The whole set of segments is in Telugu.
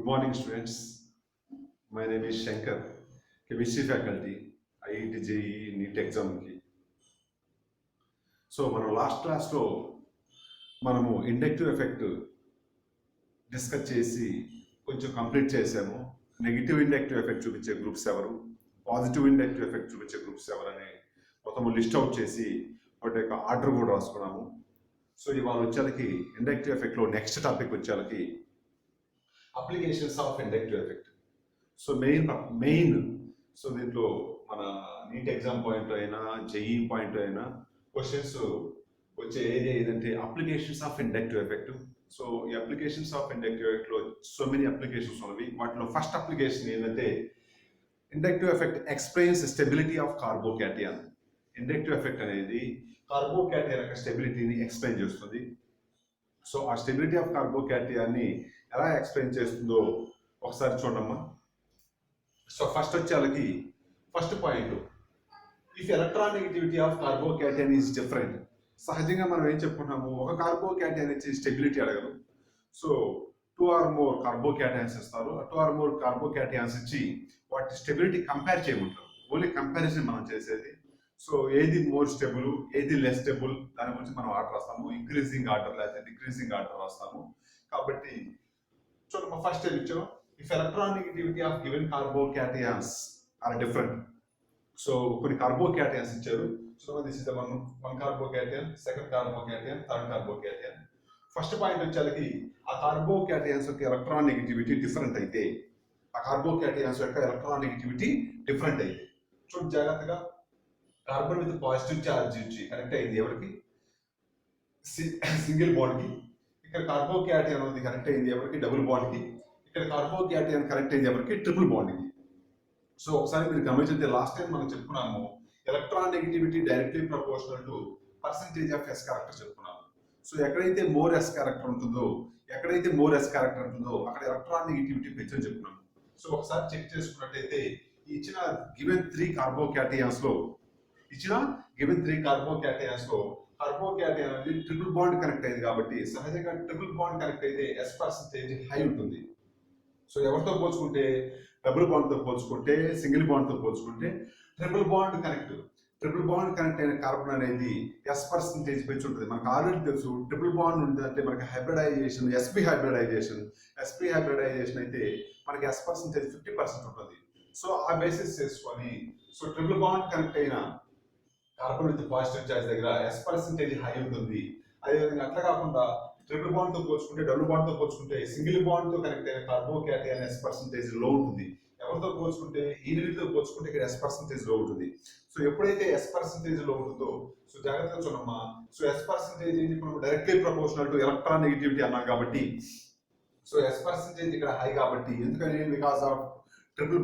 Good morning, students. My name is Shankar, chemistry faculty, IIT JEE NEET exam కి. సో మనం లాస్ట్ క్లాస్లో మనము ఇండక్టివ్ ఎఫెక్ట్ డిస్కస్ చేసి కొంచెం కంప్లీట్ చేసాము. నెగిటివ్ ఇండక్టివ్ ఎఫెక్ట్ చూపించే గ్రూప్స్ ఎవరు, పాజిటివ్ ఇండక్టివ్ ఎఫెక్ట్ చూపించే గ్రూప్స్ ఎవరని మొత్తం లిస్ట్ అవుట్ చేసి వాటి యొక్క ఆర్డర్ కూడా రాసుకున్నాము. సో ఇవాళ వచ్చేళ్ళకి ఇండక్టివ్ ఎఫెక్ట్లో నెక్స్ట్ టాపిక్ వచ్చేళ్ళకి applications of inductive effect. So main so దీంట్లో మన నీట్ ఎగ్జామ్ పాయింట్ అయినా జేఈ పాయింట్ అయినా క్వశ్చన్స్ వచ్చే ఏరియా ఏదంటే applications of inductive effect. So ఈ అప్లికేషన్స్ ఆఫ్ ఇండక్టివ్ ఎఫెక్ట్లో సో మెనీ అప్లికేషన్స్ ఉన్నవి. వాటిలో ఫస్ట్ అప్లికేషన్ ఏంటంటే inductive effect explains stability of carbocation. Inductive effect అనేది కార్బోకాటియాన్ యొక్క స్టెబిలిటీని ఎక్స్ప్లెయిన్ చేస్తుంది. సో ఆ స్టెబిలిటీ ఆఫ్ కార్బోకాటియాన్ని ఎలా ఎక్స్ప్లెయిన్ చేస్తుందో ఒకసారి చూడమ్మా. సో ఫస్ట్ వచ్చేళ్ళకి first point, if electronegativity of carbocation is different. సహజంగా మనం ఏం చెప్పుకుంటాము, ఒక కార్బోకాటియాన్ ఇచ్చి స్టెబిలిటీ అడగరు. సో 2 or more కార్బోకాటియాన్స్ ఇస్తారు. 2 or more కార్బోకాటియాన్స్ ఇచ్చి వాటి స్టెబిలిటీ కంపేర్ చేయమంటారు. ఓన్లీ కంపారిజన్ మనం చేసేది. సో ఏది మోర్ స్టెబుల్, ఏది లెస్ స్టెబుల్, దాని గురించి మనం ఆర్డర్ రాస్తాము. ఇంక్రీజింగ్ ఆర్డర్ లేకపోతే డిక్రీజింగ్ ఆర్డర్ రాస్తాము. కాబట్టి చూడమ్మా, ఫస్ట్ ఏం ఇచ్చాం, if electronegativity of given carbocations are different. So కొన్ని కార్బోకాటియాన్స్ ఇచ్చారు. So this is the one carbocation, second carbocation, third carbocation. First point వచ్చేసరికి ఆ కార్బోకాటియాన్స్ యొక్క ఎలక్ట్రానెగటివిటీ డిఫరెంట్ అయితే, ఆ కార్బోకాటియాన్స్ యొక్క ఎలక్ట్రానెగటివిటీ డిఫరెంట్ అయితే చూడండి జాగ్రత్తగా. కార్బన్ విత్ పాజిటివ్ ఛార్జ్ ఇచ్చి కనెక్ట్ అయింది ఎవరికి, సింగిల్ బాండ్ కి. ఇక్కడ కార్బోకాటియాన్ అనేది కనెక్ట్ అయింది ఎవరికి, డబుల్ బాండ్ కి. ఇక్కడ కార్బోకాటియాన్ కనెక్ట్ అయింది ఎవరికి, ట్రిపుల్ బాండ్ కి. సో ఒకసారి మీరు గమనించితే లాస్ట్ టైం మనం చెప్పుకున్నాము, electronegativity directly proportional to percentage of S character చెప్పుకున్నాము. సో ఎక్కడైతే మోర్ ఎస్ క్యారెక్టర్ ఉంటుందో, అక్కడ ఎలక్ట్రానెగటివిటీ పెంచని చెప్పుకున్నాము. సో ఒకసారి చెక్ చేసుకున్నట్టయితే ఇచ్చిన గివెన్ 3 కార్బోకాటియాన్స్ లో కార్బోకాటియాన్ అనేది ట్రిపుల్ బాండ్ కనెక్ట్ అయింది కాబట్టి సహజంగా ట్రిపుల్ బాండ్ కనెక్ట్ అయితే ఎస్ పర్సెంటేజ్ హై ఉంటుంది. సో ఎవరితో పోల్చుకుంటే, డబుల్ బాండ్ తో పోల్చుకుంటే, సింగిల్ బాండ్ తో పోల్చుకుంటే ట్రిపుల్ బాండ్ కనెక్ట్ అయిన కార్బన్ అనేది ఎస్ పర్సెంటేజ్ పెంచి ఉంటుంది. మనకు ఆల్రెడీ తెలుసు, ట్రిపుల్ బాండ్ ఉందంటే మనకి హైబ్రిడైజేషన్, sp హైబ్రిడైజేషన్ అయితే మనకి ఎస్ పర్సెంటేజ్ 50% ఉంటుంది. సో ఆ బేసిస్ చేసుకొని, సో ట్రిపుల్ బాండ్ కనెక్ట్ అయిన కార్బన్ విత్ పాజిటివ్ చార్జ్ దగ్గర ఎస్ పర్సెంటేజ్ హై ఉంటుంది. అదేవిధంగా అట్లా కాకుండా ట్రిపుల్ బాండ్ తో పోల్చుకుంటే, డబుల్ బాండ్ తో పోల్చుకుంటే, సింగిల్ బాండ్ తో కనెక్ట్ అయిన కార్బోకాటియాన్ ఎస్ పర్సెంటేజ్ లో ఉంటుంది. ఎవరితో పోల్చుకుంటే, ఈ రెండింటితో పోల్చుకుంటే ఇక్కడ ఎస్ పర్సెంటేజ్ లో ఉంటుంది. సో ఎప్పుడైతే ఎస్ పర్సెంటేజ్ లో ఉంటుందో, సో జాగ్రత్తగా చూడమ్మా, సో ఎస్ పర్సెంటేజ్ ఇప్పుడు డైరెక్ట్లీ ప్రపోర్షనల్ టు ఎలక్ట్రానెగటివిటీ అన్నాం కాబట్టి, సో ఎస్ పర్సెంటేజ్ ఇక్కడ హై కాబట్టి, ఎందుకని, బికాస్ ఆఫ్ ట్రిపుల్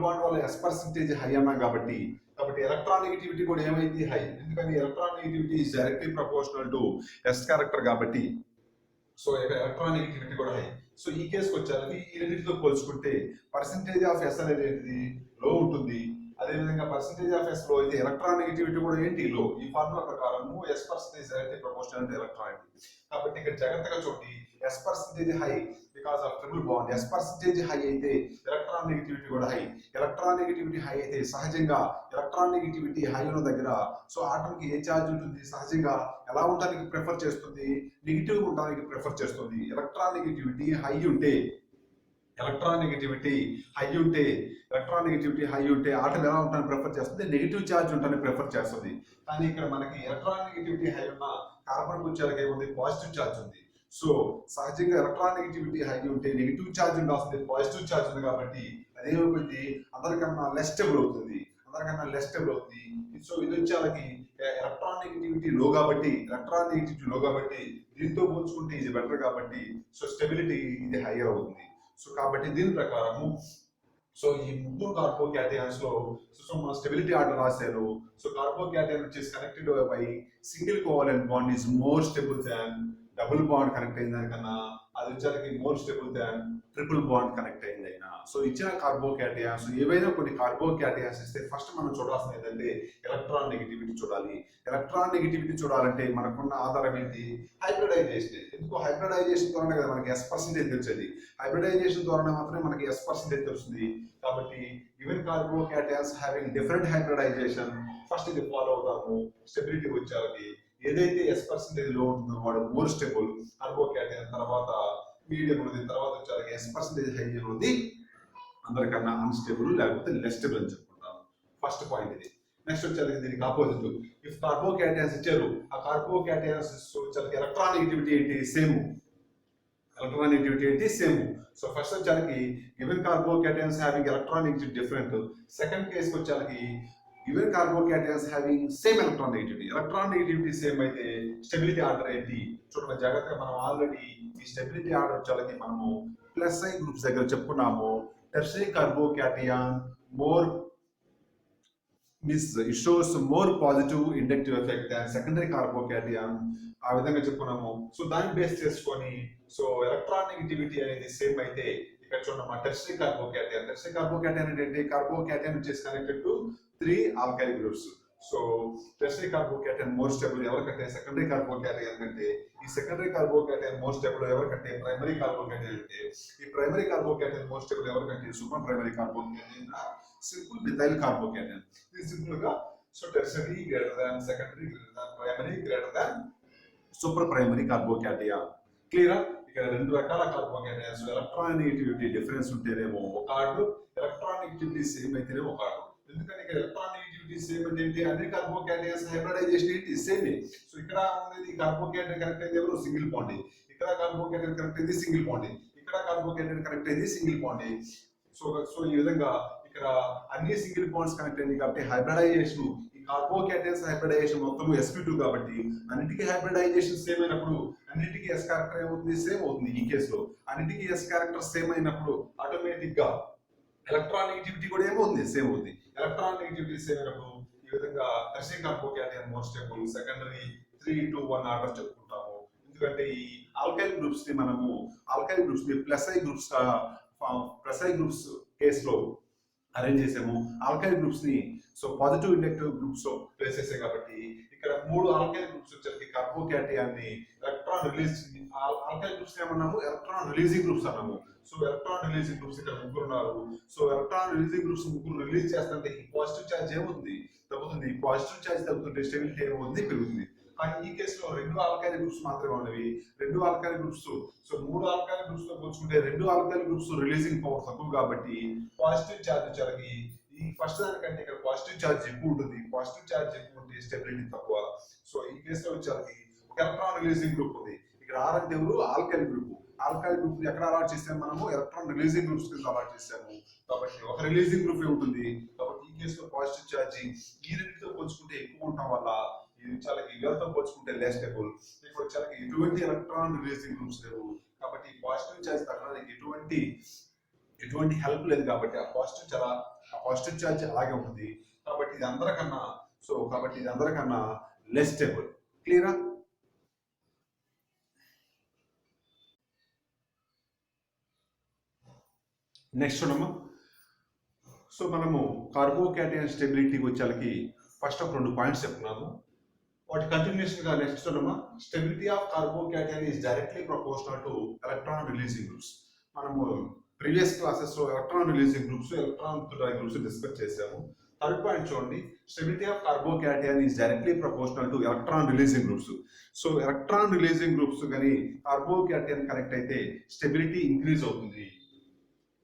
బాండ్ వల్ల ఎస్ పర్సెంటేజ్ హై అన్నాం కాబట్టి ఎలక్ట్రానెగటివిటీ కూడా ఏమైంది, హై. ఎందుకని, electronegativity is directly proportional to S character కాబట్టి సో ఎలక్ట్రానెగటివిటీ కూడా హై. సో ఈ కేసుకి వచ్చారని ఈ రెండింటితో పోల్చుకుంటే పర్సెంటేజ్ ఆఫ్ ఎస్ అనేది లో ఉంటుంది. అదేవిధంగా పర్సెంటేజ్ ఆఫ్ ఎస్ లో అయితే ఎలక్ట్రానెగటివిటీ కూడా ఏంటి, లో. ఈ ఫార్ములా ప్రకారం s percentage directly proportional to electronegativity. కాబట్టి ఇక్కడ జాగ్రత్తగా చూడండి, s percentage high because of triple bond. S percentage high అయితే ఎలక్ట్రానెగటివిటీ కూడా హై. ఎలక్ట్రానెగటివిటీ హై అయితే సహజంగా ఎలక్ట్రానెగటివిటీ హై ఉన్న దగ్గర సో ఆటమ్ కి ఏ ఛార్జ్ ఉంటుంది, సహజంగా ఎలా ఉండడానికి ప్రిఫర్ చేస్తుంది, నెగిటివ్ ఉండడానికి ప్రిఫర్ చేస్తుంది. ఎలక్ట్రానెగటివిటీ హై ఉంటే ఆటం ఎలా ఉంటానికి ప్రిఫర్ చేస్తుంది, నెగిటివ్ ఛార్జ్ ఉంటానికి ప్రిఫర్ చేస్తుంది. కానీ ఇక్కడ మనకి ఎలక్ట్రానెగటివిటీ హై ఉన్న కార్బన్ వచ్చేలాగా ఏముంది, పాజిటివ్ ఛార్జ్ ఉంది. సో సహజంగా ఎలక్ట్రానెగటివిటీ హై ఉంటే నెగిటివ్ ఛార్జ్ ఉండాల్సింది, పాజిటివ్ ఛార్జ్ ఉంది కాబట్టి అదేమైపోయింది, అందరికన్నా లెస్ స్టేబుల్ అవుతుంది. సో ఇది వచ్చేలాకి ఎలక్ట్రానెగటివిటీ లో కాబట్టి దీంతో పోల్చుకుంటే ఇది బెటర్ కాబట్టి సో స్టెబిలిటీ ఇది హైయర్ అవుతుంది. సో కాబట్టి దీని ప్రకారము సో ఈ ముగ్గురు కార్బోకాటియాన్స్ లో సో మన స్టెబిలిటీ ఆర్డర్ రాశారు. సో కార్బోకాటియాన్ వచ్చేసి connected by single covalent bond is more stable than double bond connect అయిన దానికన్నా అది వచ్చేసరికి మోర్ స్టేబుల్ దాన్ ట్రిపుల్ బాండ్ కనెక్ట్ అయింది అయినా. సో ఇచ్చిన కార్బోకాటయాన్స్ ఏవైనా కొన్ని కార్బోకాటయాన్స్ ఇస్తే ఫస్ట్ మనం చూడాల్సింది ఏంటంటే ఎలక్ట్రాన్ నెగిటివిటీ చూడాలి. ఎలక్ట్రాన్ నెగిటివిటీ చూడాలంటే మనకున్న ఆధారం ఏంటి? హైబ్రిడైజేషన్. ఎందుకు? హైబ్రిడైజేషన్ ద్వారానే కదా మనకి ఎస్ పర్సెంటేజ్ తెలిసేది. హైబ్రిడైజేషన్ ద్వారా మాత్రమే మనకి ఎస్ పర్సెంటేజ్ తెలుస్తుంది. కాబట్టి given carbocations having different hybridization first ఇది ఫాలో అవుతాము. స్టెబిలిటీ వచ్చేది ఏదైతే ఎస్ పర్సెంటేజ్ లో ఉంటుందో వాడు మోర్ స్టేబుల్ కార్బోకాటయాన్, తర్వాత మీడియం ఉన్నది, తర్వాత వచ్చేది ఎస్ పర్సెంటేజ్ హై ఉంది అందరికన్నా అన్స్టేబుల్ లేకపోతే లెస్ స్టేబుల్ అని చెప్పుకుంటాం. ఫస్ట్ పాయింట్ ఇది. నెక్స్ట్ వచ్చేది దీనికి ఆపోజిట్. ఇఫ్ కార్బోకాటయాన్స్ ఇచ్చారు, ఆ కార్బోకాటయాన్స్ వచ్చేది ఎలక్ట్రాన్ నెగిటివిటీ ఏంటి? సేమ్. ఎలక్ట్రాన్ నెగిటివిటీ ఏంటి? సేమ్. సో ఫస్ట్ వచ్చేది given carbocations having electron negativity different. Second కేసుకి వచ్చేది given carbocations having same electron negativity. Electron negativity same అయితే స్టెబిలిటీ ఆర్డర్ ఏంటి? చూడండి జాగ్రత్తగా, మనం ఆల్రెడీ ఈ స్టెబిలిటీ ఆర్డర్ వచ్చేది మనము ప్లస్ ఐ గ్రూప్స్ దగ్గర చెప్పుకున్నాము. Tertiary carbocation more it shows more positive inductive effect than secondary carbocation. ఆ విధంగా చెప్పుకున్నాము. సో దాన్ని బేస్ చేసుకొని సో ఎలక్ట్రాన్ నెగిటివిటీ అనేది సేమ్ అయితే ఇక్కడ చూడమ్మా టెర్షరీ కార్బోకాటయాన్. టెర్షరీ కార్బోకాటయాన్ అంటే కార్బోకాటయాన్ వచ్చేసి connected to 3 alkyl groups. So tertiary carbocation more stable ఎవరికంటే సెకండరీ కార్బోకాటయాన్ కంటే. ఈ సెకండరీ కార్బోకాటయాన్ మోర్ స్టేబుల్ ఎవరికంటే ప్రైమరీ కార్బోకాటయాన్ అంటే. ఈ ప్రైమరీ కార్బోకాటయాన్ మోర్ స్టేబుల్ ఎవరికంటే super primary carbocation, simple methyl carbocation. ఇది సింపుల్ గా so tertiary greater than secondary greater than primary greater than super primary carbocation. క్లియరా? ఇక్కడ రెండు రకాల కార్బోకాటయాన్స్ ఎలక్ట్రాన్ నెగిటివిటీ డిఫరెన్స్ ఉంటేనేమో ఒక ఆర్డర్, ఎలక్ట్రాన్ నెగిటివిటీ సేమ్ అయితేనేమో ఒక ఆర్డర్. ఎందుకంటే ఇక్కడ ఎలక్ట్రాన్ నెగిటివిటీ సేమ్ అంటే ఏంటి? అన్ని కార్బోకాటయాన్స్ హైబ్రిడైజేషన్ ఏంటి? సేమ్. సో ఇక్కడ అనేది కార్బోకాటయాన్ కనెక్ట్ అయితే ఎవరు? Single bond. ఇక్కడ కార్బోకాటయాన్ కనెక్ట్ అయితే సింగిల్ బాండ్. ఇక్కడ కార్బోకాటయాన్ కనెక్ట్ అయితే సింగిల్ బాండ్. సో ఈ విధంగా ఇక్కడ అన్ని సింగిల్ బాండ్స్ కనెక్ట్ అయింది కాబట్టి హైబ్రిడైజేషన్, ఈ కార్బోకాటయాన్స్ హైబ్రిడైజేషన్ మొత్తం sp2 కాబట్టి అన్నిటికీ హైబ్రిడైజేషన్ సేమ్ అయినప్పుడు అన్నిటికీ ఎస్ క్యారెక్టర్ ఏమవుతుంది? సేమ్ అవుతుంది. ఈ కేసులో అన్నిటికీ ఎస్ క్యారెక్టర్ సేమ్ అయినప్పుడు ఆటోమేటిక్ గా ఎలక్ట్రాన్ నెగిటివిటీ కూడా ఏమవుతుంది? సేమ్ అవుతుంది. ఎలక్ట్రాన్ నెగిటివిటీ సేమ్ అయినప్పుడు ఈ విధంగా tertiary carbocation more stable, secondary 3-2-1 order చెప్పుకుంటాము. ఎందుకంటే ఈ ఆల్కైల్ గ్రూప్స్ ని మనము ఆల్కైల్ గ్రూప్స్ ని ప్లస్ ఐ గ్రూప్స్ కేసులో అరేంజ్ చేసాము. ఆల్కైల్ గ్రూప్స్ ని సో పాజిటివ్ ఇండక్టివ్ గ్రూప్స్ లో ప్లేస్ చేసాం కాబట్టి ఇక్కడ 3 ఆల్కైల్ గ్రూప్స్ వచ్చేసరికి కార్బోకాటయాన్ ని ఎలక్ట్రాన్ రిలీజ్, ఆల్కైల్ గ్రూప్స్ ఏమన్నాము? ఎలక్ట్రాన్ రిలీజింగ్ గ్రూప్స్ అన్నాము. సో ఎలక్ట్రాన్ రిలీజింగ్ గ్రూప్స్ ఇక్కడ 3 ఉన్నారు. So electron releasing groups 3 release చేస్తుంటే ఈ పాజిటివ్ ఛార్జ్ ఏమవుతుంది? తగ్గుతుంది. పాజిటివ్ ఛార్జ్ తగ్గుతుంటే స్టెబిలిటీ ఏమవుతుంది? పెరుగుతుంది. కానీ ఈ కేసులో 2 ఆల్కైల్ గ్రూప్స్ మాత్రమే ఉన్నవి. 2 alkyl groups so 3 alkyl groups తో పోల్చుకుంటే 2 ఆల్కైల్ గ్రూప్స్ రిలీజింగ్ పవర్ తక్కువ కాబట్టి పాజిటివ్ ఛార్జ్ వచ్చేసరికి ఈ ఫస్ట్ దానికంటే ఇక్కడ పాజిటివ్ ఛార్జ్ ఎక్కువ ఉంటుంది. పాజిటివ్ ఛార్జ్ ఎక్కువ ఉంటే స్టెబిలిటీ తక్కువ. సో ఈ కేసులో వచ్చేసరికి ఎలక్ట్రాన్ రిలీజింగ్ గ్రూప్ ఉంది. ఇక్కడ ఆర్ అంటే ఎవరు? Alkyl group. ఆల్కైల్ గ్రూప్ ఎక్కడ అలాట్ చేసాము? మనము ఎలక్ట్రాన్ రిలీజింగ్ గ్రూప్స్ కింద అలాట్ చేసాము. కాబట్టి ఒక రిలీజింగ్ గ్రూప్ ఉంటుంది. కాబట్టి ఈ కేసులో పాజిటివ్ ఛార్జ్ ఈ రెండింటితో పోల్చుకుంటే ఎక్కువ ఉండటం వల్ల చాలా ఇగర్తో పోల్చుకుంటే లెస్ స్టేబుల్. ఇప్పుడు చాలా ఎటువంటి ఎలక్ట్రాన్ రిలీజింగ్ గ్రూప్స్ లేవు కాబట్టి పాజిటివ్ ఛార్జ్ తగ్గడానికి ఎటువంటి హెల్ప్ లేదు. కాబట్టి ఆ పాజిటివ్ ఛార్జ్ అలాగే ఉంటుంది. కాబట్టి ఇది అందరికన్నా లెస్ స్టేబుల్. క్లియరా? నెక్స్ట్ చూడమ్మా. సో మనము కార్బోకాటయాన్ స్టెబిలిటీకి వచ్చేకి ఫస్ట్ ఒక 2 పాయింట్స్ చెప్తున్నాము. వాటి కంటిన్యూషన్ గా నెక్స్ట్ చూడమ్మా. Stability of carbocation is directly proportional to electron releasing groups. మనము ప్రీవియస్ క్లాసెస్ లో electron releasing groups, electron withdrawing groups discuss చేసాము. థర్డ్ పాయింట్ చూడండి. Stability of carbocation is directly proportional to electron releasing groups. So electron releasing groups కానీ కార్బోకాటయాన్ కనెక్ట్ అయితే స్టెబిలిటీ ఇంక్రీజ్ అవుతుంది.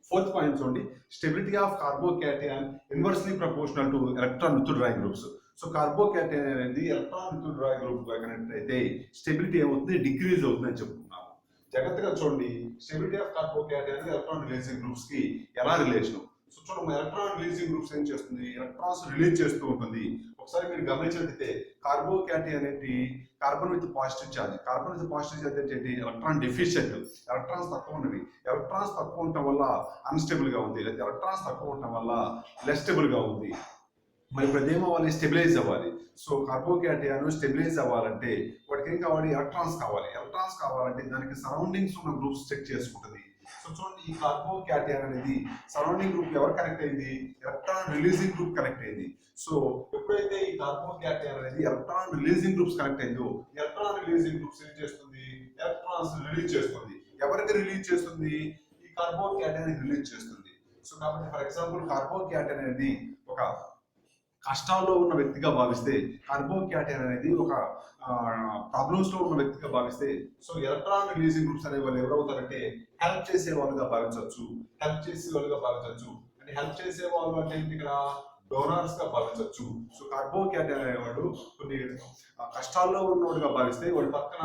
ఫోర్త్ పాయింట్ చూడండి. Stability of carbocation inversely proportional to electron withdrawing groups. So carbocation అనేది ఎలక్ట్రాన్ విత్డ్రాయింగ్ గ్రూప్ కనెక్ట్ అయితే స్టెబిలిటీ ఏమవుతుంది? డిక్రీజ్ అవుతుంది అని చెప్పుకున్నాము. జాగ్రత్తగా చూడండి. Stability of carbocation electron releasing groups కి ఎలా రిలేషన్? సో చూడండి, ఎలక్ట్రాన్ రిలీజింగ్ గ్రూప్స్ ఏం చేస్తుంది? ఎలక్ట్రాన్స్ రిలీజ్ చేస్తూ ఉంటుంది. ఒకసారి మీరు గమనించినట్లయితే కార్బోకాటయాన్ అనేది carbon with positive charge. Carbon with positive charge అంటే ఎలక్ట్రాన్ డెఫిషియెంట్. ఎలక్ట్రాన్స్ తక్కువ ఉన్నవి. ఎలక్ట్రాన్స్ తక్కువ ఉండటం వల్ల అన్స్టేబుల్ గా ఉంది, లేదా ఎలక్ట్రాన్స్ తక్కువ ఉండటం వల్ల లెస్ స్టేబుల్ గా ఉంది. మరి ఇప్పుడు ఏమవ్వాలి? స్టెబిలైజ్ అవ్వాలి. సో కార్బోకాటయాన్ స్టెబిలైజ్ అవ్వాలంటే వాడు వాడికి ఏం కావాలి, ఎలక్ట్రాన్స్ కావాలి. ఎలక్ట్రాన్స్ కావాలంటే దానికి సరౌండింగ్స్ ఉన్న గ్రూప్స్ చెక్ చేసుకుంటుంది. సో చూడండి, ఈ కార్బోక్యాటయాన్ అనేది సరౌండింగ్ గ్రూప్ ఎవరు కనెక్ట్ అయింది, ఎలక్ట్రాన్ రిలీజింగ్ గ్రూప్ కనెక్ట్ అయింది. సో ఎప్పుడైతే ఈ కార్బోక్యాటయాన్ అనేది ఎలక్ట్రాన్ రిలీజింగ్ గ్రూప్స్ కనెక్ట్ అయిందో, ఎలక్ట్రాన్ రిలీజింగ్ గ్రూప్స్ ఏం చేస్తుంది, ఎలక్ట్రాన్స్ రిలీజ్ చేస్తుంది. ఎవరికి రిలీజ్ చేస్తుంది, ఈ కార్బోక్యాటయాన్ రిలీజ్ చేస్తుంది. సో కాబట్టి ఫర్ ఎగ్జాంపుల్ కార్బోక్యాటయాన్ అనేది ఒక కష్టాల్లో ఉన్న వ్యక్తిగా భావిస్తే, కార్బోక్యాటయాన్ అనేది ఒక ప్రాబ్లమ్స్ లో ఉన్న వ్యక్తిగా భావిస్తే, సో ఎలక్ట్రాన్ రిలీజింగ్ గ్రూప్స్ అనే వాళ్ళు ఎవరవుతారంటే హెల్ప్ చేసే వాళ్ళుగా భావించవచ్చు. హెల్ప్ చేసే వాళ్ళుగా భావించవచ్చు అంటే హెల్ప్ చేసే వాళ్ళు అంటే ఇక్కడ డోనర్స్ గా భావించవచ్చు. సో కార్బోక్యాటయాన్ అనేవాడు కొన్ని కష్టాల్లో ఉన్నవాడుగా భావిస్తే, వాడి పక్కన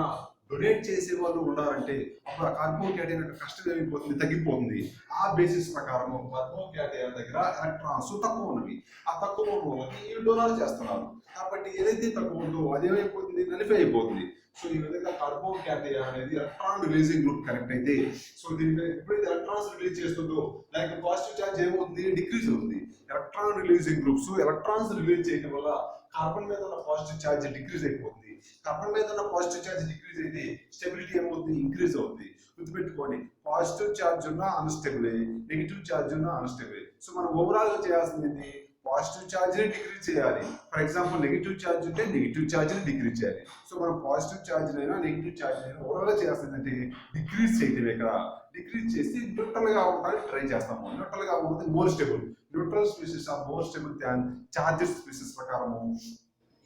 డొనేట్ చేసే వాళ్ళు ఉన్నారంటే అప్పుడు ఆ కార్బోక్యాటయాన్ యొక్క కష్టం ఏమైపోతుంది, తగ్గిపోతుంది. ఆ బేసిస్ ప్రకారం కార్బోక్యాటయాన్ దగ్గర ఎలక్ట్రాన్స్ తక్కువ ఉన్నవి. ఆ తక్కువ ఉన్న వాళ్ళకి ఈ డొనేట్ చేస్తున్నారు. కాబట్టి ఏదైతే తక్కువ ఉందో అదేమైపోతుంది, నలిఫై అయిపోతుంది. సో ఈ విధంగా కార్బోక్యాటయాన్ అనేది ఎలక్ట్రాన్ రిలీజింగ్ గ్రూప్ కనెక్ట్ అయితే, సో దీని ఎప్పుడైతే ఎలక్ట్రాన్స్ రిలీజ్ చేస్తుందో లైక్ పాజిటివ్ ఛార్జ్ ఏమవుతుంది, డిక్రీజ్ అవుతుంది. Electron releasing groups electrons release చేయడం వల్ల కార్బన్ మీద ఉన్న పాజిటివ్ ఛార్జ్ డిక్రీజ్ అయిపోతుంది. కార్బన్ మీద ఉన్న పాజిటివ్ ఛార్జ్ డిక్రీజ్ అయితే స్టెబిలిటీ ఏమవుతుంది, ఇంక్రీజ్ అవుతుంది. గుర్తుపెట్టుకోండి, పాజిటివ్ ఛార్జ్ ఉన్న అన్స్టెబుల్, నెగిటివ్ ఛార్జ్ ఉన్న అన్స్టెబుల్. సో మనం ఓవరాల్ గా చేయాల్సింది ఏంటి, పాజిటివ్ ఛార్జ్ ని డిక్రీజ్ చేయాలి. ఫర్ ఎగ్జాంపుల్ నెగిటివ్ ఛార్జ్ ఉంటే నెగిటివ్ ఛార్జ్ ని డిక్రీజ్ చేయాలి. సో మనం పాజిటివ్ ఛార్జ్ అయినా నెగిటివ్ ఛార్జ్ అయినా ఓవరాల్ గా చేయాల్సింది అంటే డిక్రీజ్ చేయటం. ఇక్కడ డిక్రీజ్ చేసి న్యూట్రల్ గా ఉండడానికి ట్రై చేస్తాము. న్యూట్రల్ గా ఉంటుంది more stable. Neutral species are more stable than charges species ప్రకారము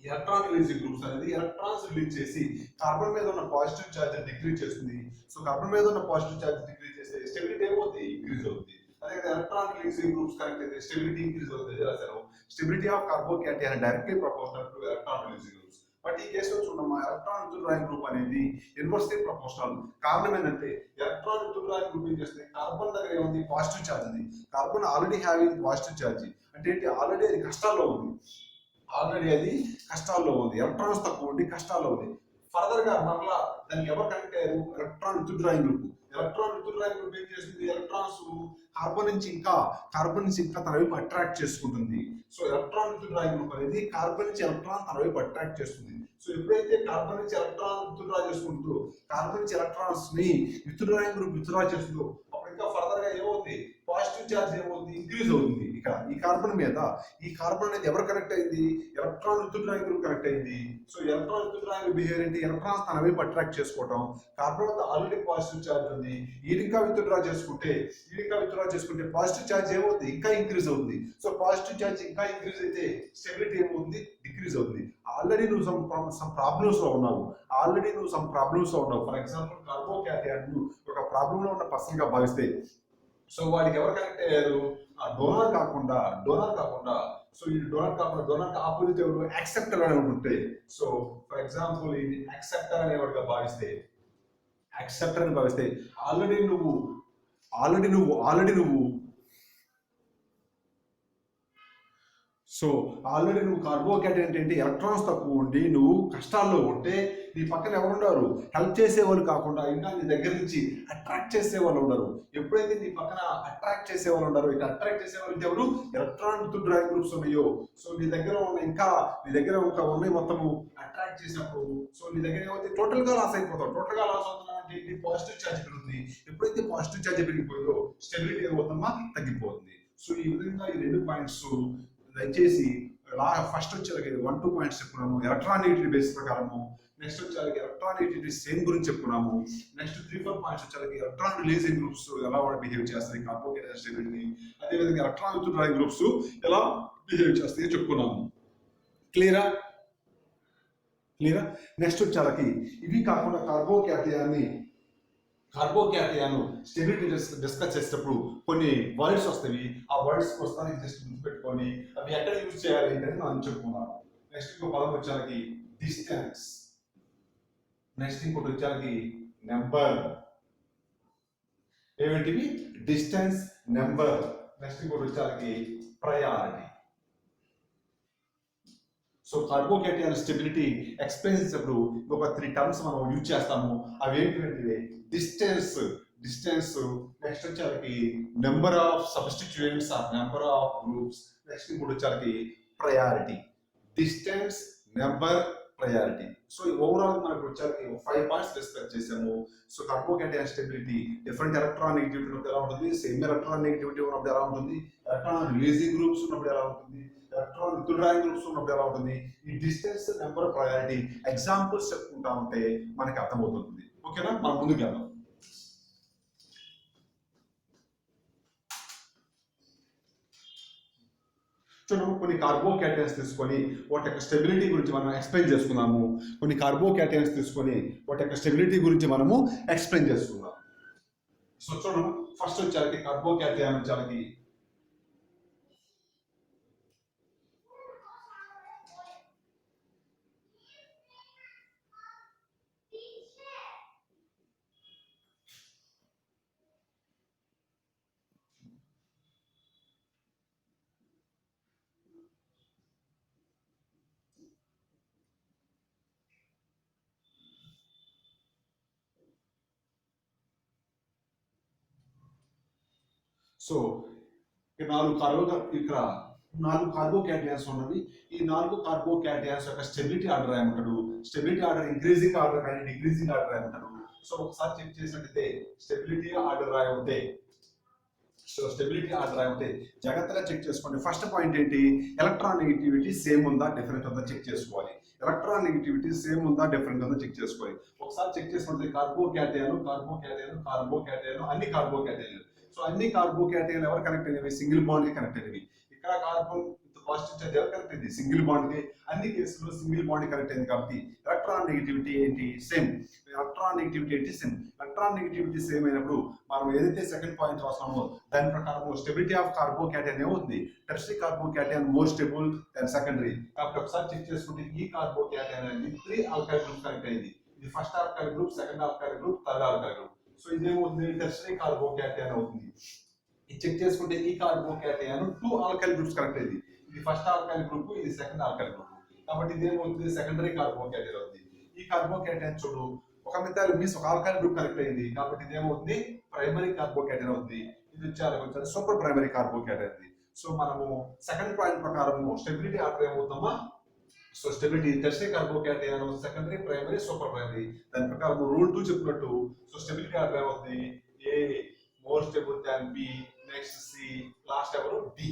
ఎలక్ట్రాన్ రిలీజింగ్ గ్రూప్స్ అనేది ఎలక్ట్రాన్స్ రిలీజ్ చేసి కార్బన్ మీద ఉన్న పాజిటివ్ ఛార్జ్ డిక్రీజ్ చేస్తుంది. సో కార్బన్ మీద ఉన్న పాజిటివ్ ఛార్జ్ డిక్రీజ్ చేస్తే స్టెబిలిటీ ఏమవుతుంది, ఇంక్రీజ్ అవుతుంది. అదే ఎలక్ట్రాన్ రిలీజింగ్ గ్రూప్స్ కనెక్ట్ అయితే స్టెబిలిటీ ఇంక్రీజ్ అవుతుంది. రాశారు stability of carbocation directly proportional to electron releasing groups. But ఈ కేసులో చూడమ్మా, ఎలక్ట్రాన్ విత్డ్రాయింగ్ గ్రూప్ అనేది ఇన్వర్స్లీ ప్రపోర్షనల్. కారణం ఏంటంటే ఎలక్ట్రాన్ విత్డ్రాయింగ్ గ్రూప్ ఏం చేస్తుంది, కార్బన్ దగ్గర ఏముంది, పాజిటివ్ ఛార్జ్ ఉంది. Carbon already having positive charge అంటే ఏంటి, ఆల్రెడీ అది కష్టాల్లో ఉంది. ఎలక్ట్రాన్స్ తక్కువ ఉండి కష్టాల్లో ఉంది. ఫర్దర్ గా మరలా దానికి ఎవరు కనెక్ట్ అయ్యారు, electron withdrawing group. Electron withdrawing group ఏం చేస్తుంది, ఎలక్ట్రాన్స్ కార్బన్ నుంచి ఇంకా తన వైపు అట్రాక్ట్ చేసుకుంటుంది. సో ఎలక్ట్రాన్ విత్డ్రాయింగ్ గ్రూప్ అనేది కార్బన్ నుంచి ఎలక్ట్రాన్ తన వైపు అట్రాక్ట్ చేస్తుంది. సో ఎప్పుడైతే కార్బన్ నుంచి ఎలక్ట్రాన్ విత్డ్రా చేసుకుంటుందో, కార్బన్ నుంచి ఎలక్ట్రాన్స్ ని విత్డ్రాయింగ్ గ్రూప్ విత్డ్రా చేస్తుందో, అప్పుడు ఇంకా ఫర్దర్ గా ఏమవుతుంది, పాజిటివ్ ఛార్జ్ ఏమవుతుంది, ఇంక్రీజ్ అవుతుంది. ఇక ఈ కార్బన్ మీద ఈ కార్బన్ అనేది ఎవరు కనెక్ట్ అయింది, ఎలక్ట్రాన్ విత్డ్రాయింగ్ గ్రూప్ కనెక్ట్ అయింది. సో ఎలక్ట్రాన్ విత్డ్రాయింగ్ బిహేవియర్ ఏంటి, ఎలక్ట్రాన్స్ తన వైపు అట్రాక్ట్ చేసుకోవడం. కార్బన్ వద్ద ఆల్రెడీ పాజిటివ్ ఛార్జ్ ఉంది. ఇంకా విత్డ్రా చేసుకుంటే పాజిటివ్ ఛార్జ్ ఏమవుతుంది, ఇంకా ఇంక్రీజ్ అవుతుంది. సో పాజిటివ్ ఛార్జ్ ఇంకా ఇంక్రీజ్ అయితే స్టెబిలిటీ ఏమవుతుంది, డిక్రీజ్ అవుతుంది. ఆల్రెడీ నువ్వు సమ్ ప్రాబ్లమ్స్ లో ఉన్నావు. ఫర్ ఎగ్జాంపుల్ కార్బోక్యాటయాన్ ఒక ప్రాబ్లమ్ లో ఉన్న పర్సన్ గా భావిస్తే, సో వాడికి ఎవరు కనెక్ట్ అయ్యారు, డోనర్ కాకుండా సో ఈ డోనర్ ఆపోజిట్ ఎవరు, యాక్సెప్టర్ అని ఉంటే, సో ఫర్ ఎగ్జాంపుల్ ఈ యాక్సెప్టర్ అనేవాడుగా భావిస్తే ఆల్రెడీ నువ్వు కార్బోక్యాటయాన్ ఏంటి, ఎలక్ట్రాన్స్ తక్కువ ఉండి నువ్వు కష్టాల్లో ఉంటే నీ పక్కన ఎవరున్నారు, హెల్ప్ చేసేవాళ్ళు కాకుండా ఇంకా నీ దగ్గర నుంచి అట్రాక్ట్ చేసేవాళ్ళు ఉండరు. ఎప్పుడైతే నీ పక్కన అట్రాక్ట్ చేసేవాళ్ళు ఉండరు, ఇక అట్రాక్ట్ చేసేవాళ్ళు ఎవరు, ఎలక్ట్రాన్ విత్డ్రాయింగ్ గ్రూప్స్ ఉన్నాయో, సో నీ దగ్గర ఉన్నాయి మొత్తము అట్రాక్ట్ చేసినప్పుడు, సో నీ దగ్గర ఏమైతే టోటల్ గా లాస్ అయిపోతావు. టోటల్ గా లాస్ అవుతున్నా అంటే పాజిటివ్ ఛార్జ్ పెరుగుతుంది. ఎప్పుడైతే పాజిటివ్ ఛార్జ్ పెరిగిపోయిందో స్టెబిలిటీ ఏమవుతుందా, తగ్గిపోతుంది. సో ఈ విధంగా ఈ 2 పాయింట్స్ దయచేసి ఫస్ట్ వచ్చేలాగా 1-2 పాయింట్స్ చెప్పుకున్నాము, ఎలక్ట్రానిటీ బేస్ ప్రకారము. నెక్స్ట్ వచ్చేలాగా ఎలక్ట్రానిటీ సేమ్ గురించి చెప్పుకున్నాము. నెక్స్ట్ 3-4 పాయింట్స్ వచ్చేలాగా ఎలక్ట్రాన్ రిలీజింగ్ గ్రూప్స్ ఎలా బిహేవ్ చేస్తాయి కార్బోక్యాటయాన్ స్టెబిలిటీ, అదేవిధంగా ఎలక్ట్రాన్ విత్డ్రాయింగ్ గ్రూప్స్ ఎలా బిహేవ్ చేస్తాయి చెప్పుకున్నాము. క్లియరా? నెక్స్ట్ వచ్చేలాకి ఇవి కాకుండా కార్బోక్యాటయాన్ స్టెబిలిటీ డిస్కస్ చేసేటప్పుడు కొన్ని వర్డ్స్ వస్తాయి. ఆ వర్డ్స్ వస్తానికి జస్ట్ గుర్తుపెట్టుకొని అవి ఎక్కడ యూజ్ చేయాలి ఏంటని మనం చెప్పుకున్నాము. నెక్స్ట్ ఇంకో పదం వచ్చేకి డిస్టెన్స్. నెక్స్ట్ ఇంకోటి వచ్చేకి నెంబర్. ఏమిటివి, డిస్టెన్స్, నెంబర్. నెక్స్ట్ ఇంకోటి వచ్చేకి priority. So carbocation stability explain చేసేటప్పుడు ఒక 3 టర్మ్స్ మనం యూజ్ చేస్తాము. అవి ఏంటివంటే డిస్టెన్స్. నెక్స్ట్ వచ్చేకి number of substituents or number of groups. Next ఇంకోటి వచ్చేకి priority. Distance, number, priority. So overall మనకు వచ్చాక 5 పాయింట్స్ డిస్కస్ చేసాము. So carbocation stability different electron negativity ఉన్నప్పుడు ఎలా ఉంటుంది, సేమ్ ఎలక్ట్రాన్ నెగిటివిటీ ఉన్నప్పుడు ఎలా ఉంటుంది, ఎలక్ట్రాన్ రిలీజింగ్ గ్రూప్స్ ఉన్నప్పుడు ఎలా ఉంటుంది, ఎలక్ట్రాన్ విత్డ్రాయింగ్ గ్రూప్స్ ఉన్నప్పుడు ఎలా ఉంటుంది, ఈ డిస్టెన్స్ నెంబర్ ప్రయారిటీ ఎగ్జాంపుల్స్ చెప్పుకుంటా ఉంటే మనకి అర్థమవుతుంది. ఓకేనా, మనం ముందుకు వెళ్దాం. చూడండి, కొన్ని కార్బోకేటయాన్స్ తీసుకొని వాటి యొక్క స్టెబిలిటీ గురించి మనం ఎక్స్ప్లెయిన్ చేసుకున్నాము. కొన్ని కార్బోకేటయాన్స్ తీసుకొని వాటి యొక్క స్టెబిలిటీ గురించి మనము ఎక్స్ప్లెయిన్ చేసుకున్నాం. సో చూడండి, ఫస్ట్ వచ్చేసరికి కార్బోకేటయాన్ వచ్చేసరికి సో నాలుగు కార్బోకేటయాన్స్ ఉన్నవి. ఈ 4 కార్బోకేటయాన్స్ యొక్క స్టెబిలిటీ ఆర్డర్ ఏమంటాడు, స్టెబిలిటీ ఆర్డర్ ఇంక్రీజింగ్ ఆర్డర్ కానీ డిక్రీజింగ్ ఆర్డర్ ఏమంటాడు. సో ఒకసారి చెక్ చేసినట్టయితే స్టెబిలిటీ ఆర్డర్ రాయవుతే, సో స్టెబిలిటీ ఆర్డర్ రాయవుతే జాగ్రత్తగా చెక్ చేసుకోండి. ఫస్ట్ పాయింట్ ఏంటి, ఎలక్ట్రాన్ నెగిటివిటీ సేమ్ ఉందా డిఫరెంట్ ఉందా చెక్ చేసుకోవాలి. ఎలక్ట్రాన్ నెగిటివిటీ సేమ్ ఉందా డిఫరెంట్ ఉందా చెక్ చేసుకోవాలి. ఒకసారి చెక్ చేసుకుంటే కార్బోకేటయాన్ అన్ని కార్బోకేటయాన్లు. సో అన్ని కార్బోకేటయాన్లు ఎవరు కనెక్ట్ అయినవి, సింగిల్ బాండ్ కి కనెక్ట్ అయినవి. ఇక్కడ కార్బన్ పాజిటివ్ చార్జ్ ఎవరు కనెక్ట్ అయింది, సింగిల్ బాండ్ కి. అన్ని కేసుల్లో సింగిల్ బాండ్ కనెక్ట్ అయింది కాబట్టి ఎలక్ట్రాన్ నెగిటివిటీ ఏంటి, సేమ్. ఎలక్ట్రాన్ నెగిటివిటీ సేమ్ అయినప్పుడు మనం ఏదైతే సెకండ్ పాయింట్ రాస్తామో దాని ప్రకారం స్టెబిలిటీ ఆఫ్ కార్బోకేటయాన్ ఏమవుతుంది, tertiary carbocation more stable than secondary. కాబట్టి ఒకసారి చెక్ చేసుకుంటే ఈ కార్బోకేటయాన్ అనేది 3 ఆల్కైల్ గ్రూప్ కనెక్ట్ అయింది. ఇది first alkyl group, second alkyl group, third alkyl group. So ఇదేమవుతుంది, టెర్షరీ కార్బోకేటయాన్ అవుతుంది. ఇది చెక్ చేసుకుంటే ఈ కార్బోకేటయాన్ 2 ఆల్కైల్ గ్రూప్స్ కనెక్ట్ అయింది. ఇది ఫస్ట్ ఆల్కైల్ గ్రూప్, ఇది సెకండ్ ఆల్కైల్ గ్రూప్. కాబట్టి ఇదేమవుతుంది, సెకండరీ కార్బోకేటయాన్ అవుతుంది. ఈ కార్బోకేటయాన్ చూడు, ఒక మిథైల్ మీన్స్ ఒక ఆల్కైల్ గ్రూప్ కనెక్ట్ అయింది కాబట్టి ఇదేమవుతుంది, ప్రైమరీ కార్బోకేటయాన్ అవుతుంది. ఇది వచ్చి సూపర్ ప్రైమరీ కార్బోకేటయాన్. సో మనము సెకండ్ పాయింట్ ప్రకారం స్టెబిలిటీ ఆర్డర్ ఏమవుతుందమ్మా, so stability tertiary carbocation secondary, primary, super primary. దాని ప్రకారం రూల్ 2 చెప్పినట్టు సో స్టెబిలిటీ ఆర్డర్ ఏమవుతుంది, A more stable than B, next C, last ఎవరు డి.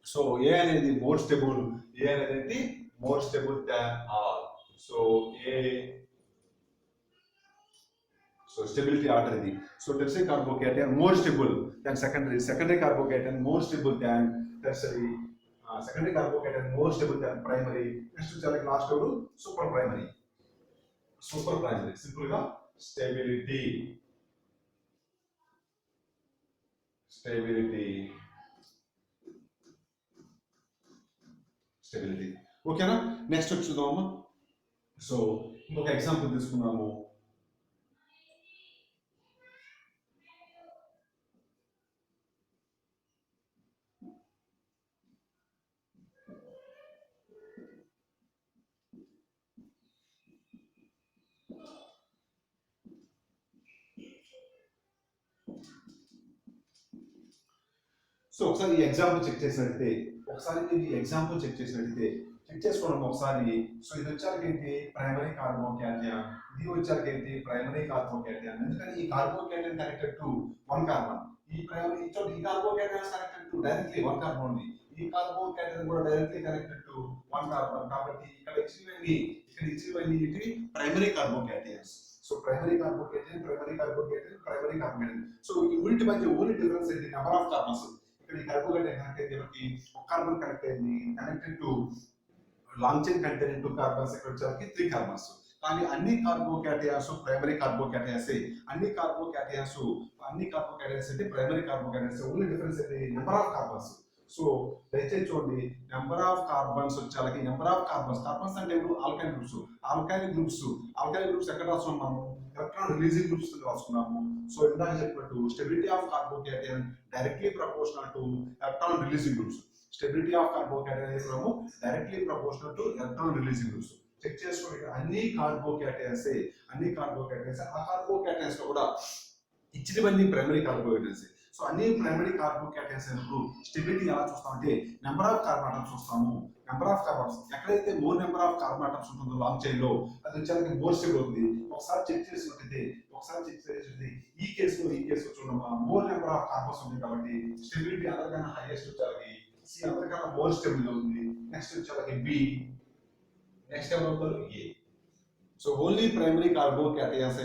సో ఏ అనేది మోర్ స్టేబుల్, ఏ అనేది more stable than all. So A, so stability order ఇది. So tertiary carbocation more stable than secondary carbocation more stable than tertiary, secondary carbocation more stable than primary. Next వచ్చేసరికి లాస్ట్ ఎవరు, సూపర్ ప్రైమరీ. సింపుల్ గా స్టెబిలిటీ ఓకేనా. నెక్స్ట్ చూద్దామమ్మా. సో ఇంకొక ఎగ్జాంపుల్ తీసుకున్నాము. సో ఒకసారి ఈ ఎగ్జాంపుల్ చెక్ చేసినట్లయితే చెక్ చేసుకోవడం ఒకసారి. సో ఇది వచ్చాక ఏంటి, ప్రైమరీ కార్బోకేటయాన్, ఇది వచ్చాక ఏంటి, ప్రైమరీ కార్బోకేటయాన్. ఎందుకంటే ఈ కార్బోకేటయాన్ కనెక్టెడ్ టు 1 కార్బన్, ఈ carbocation connected to directly 1 carbon ఉంది, ఈ కార్బోకేటయాన్ కూడా డైరెక్ట్లీ కనెక్టెడ్ టు 1 కార్బన్. కాబట్టి ఇక్కడ ఇచ్చినవన్నీ primary carbocations. So primary carbocation. So ఈ యూనిట్ మధ్య ఓన్లీ డిఫరెన్స్ ఏంటి, నెంబర్ ఆఫ్ కార్బన్స్. ఇక్కడ ఈ కార్బోకేటయాన్ కనెక్ట్ అయింది మనకి ఒక కార్బన్ కనెక్ట్ అయింది, connected to long chain containing 2 carbons. ఇక్కడ వచ్చేసరికి 3 కార్బన్స్. కానీ అన్ని కార్బోకేటయాన్స్ ప్రైమరీ కార్బోకేటయాన్స్. అన్ని కార్బోకేటయాన్స్ అంటే ప్రైమరీ కార్బోకేటయాన్స్. ఓన్లీ డిఫరెన్స్ ఏంటి, నెంబర్ ఆఫ్ కార్బన్స్. సో దయచేసి చూడండి, నెంబర్ ఆఫ్ కార్బన్స్ వచ్చేసరికి కార్బన్స్ అంటే ఆల్కైల్ గ్రూప్స్ ఎక్కడ రాస్తున్నాం మనం, ఎలక్ట్రాన్ రిలీజింగ్ గ్రూప్స్ రాసుకున్నాము. సో ఇందాక చెప్పినట్టు stability of carbocation directly proportional to electron releasing groups. Stability of carbocation directly proportional to electron releasing groups. Check చేసుకోండి, అన్ని కార్బోకేటయాన్స్. ఆ కార్బోకేటయాన్స్ లో కూడా ఇచ్చినవన్నీ ప్రైమరీ కార్బోకేటయాన్స్. సో అన్ని ప్రైమరీ కార్బోకేటైన్స్ అయినప్పుడు స్టెబిలిటీ ఎలా చూస్తామంటే నెంబర్ ఆఫ్ కార్బన్ ఆటమ్స్ చూస్తాము. నెంబర్ ఆఫ్ కార్బన్స్ ఎక్కడైతే more number of carbon atoms ఉంటుందో లాంగ్ చైన్ లో అది వచ్చేసరికి మోర్ స్టేబుల్ అవుతుంది. ఒకసారి చెక్ చేసినట్టయితే ఈ కేసులో చూడమ్మా మోర్ నెంబర్ ఆఫ్ కార్బన్స్ ఉంది కాబట్టి స్టెబిలిటీ అందరికన్నా హైయెస్ట్ వచ్చేసరికి సి అందరికన్నా మోర్ స్టేబుల్ అవుతుంది. నెక్స్ట్ వచ్చేసరికి బి, నెక్స్ట్ ఏమవుతారు A. So only primary carbocations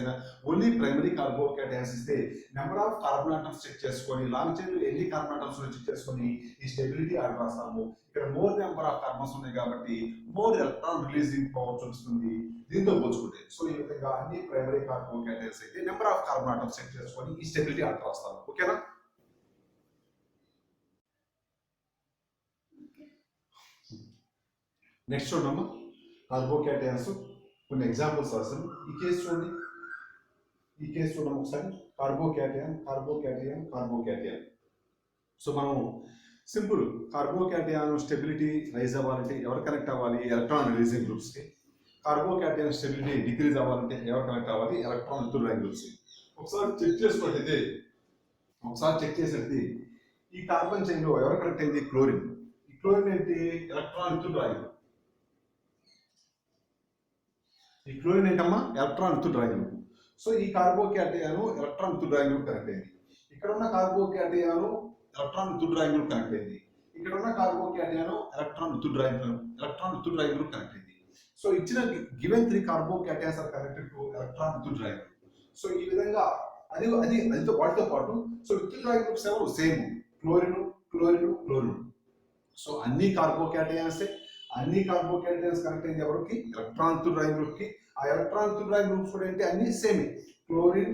ఇస్తే number of carbon atoms check చేసుకొని లాంగ్ చైన్ లో ఎన్ని కార్బన్ ఆటమ్స్ చెక్ చేసుకొని ఈ స్టెబిలిటీ ఆర్డర్ రాస్తాము. ఇక్కడ మోర్ నెంబర్ ఆఫ్ కార్బన్స్ ఉన్నాయి కాబట్టి మోర్ ఎలక్ట్రాన్ రిలీజింగ్ పవర్ చూపిస్తుంది దీంతో పోల్చుకుంటే. సో ఈ విధంగా అన్ని ప్రైమరీ కార్బోకేటయాన్స్ అయితే number of carbon atoms check చేసుకొని ఈ స్టెబిలిటీ ఆర్డర్ రాస్తాము. ఓకేనా? నెక్స్ట్ చూడమ్మా కార్బోకేటయాన్స్ కొన్ని ఎగ్జాంపుల్స్ రాస్తాను. ఈ కేసు చూడండి ఒకసారి కార్బోకేటయాన్. సో మనం సింపుల్ కార్బోకేటయాన్ స్టెబిలిటీ రైజ్ అవ్వాలంటే ఎవరు కనెక్ట్ అవ్వాలి? ఎలక్ట్రాన్ రిలీజింగ్ గ్రూప్స్కి. కార్బోకేటయాన్ స్టెబిలిటీ డిక్రీజ్ అవ్వాలంటే ఎవరు కనెక్ట్ అవ్వాలి? ఎలక్ట్రాన్ విత్డ్రాయింగ్ గ్రూప్స్కి. ఒకసారి చెక్ చేసినట్టు ఈ కార్బన్ చైన్ లో ఎవరు కనెక్ట్ అయింది? క్లోరిన్. ఈ క్లోరిన్ ఏంటి? Electron withdrawing. ఈ క్లోరిన్ ఏంటమ్మా? Electron withdrawing group. సో ఈ carbocation electron withdrawing group connect అయింది. ఇక్కడ ఉన్న carbocation electron withdrawing group connect అయింది. ఇక్కడ ఉన్న carbocation electron withdrawing group connect అయింది. సో ఇచ్చిన given 3 carbocations are connected to electron withdrawing group. So ఈ విధంగా అదితో వాటితో పాటు సో విత్డ్రాయింగ్ గ్రూప్స్ ఎవరు? Same chlorine. సో అన్ని కార్బోకేటయాన్స్ కనెక్ట్ అయింది ఎవరికి? ఎలక్ట్రాన్ విత్డ్రాయింగ్ గ్రూప్ కి. ఆ ఎలక్ట్రాన్ విత్డ్రాయింగ్ గ్రూప్స్ కూడా ఏంటి? అన్ని సేమ్ క్లోరిన్.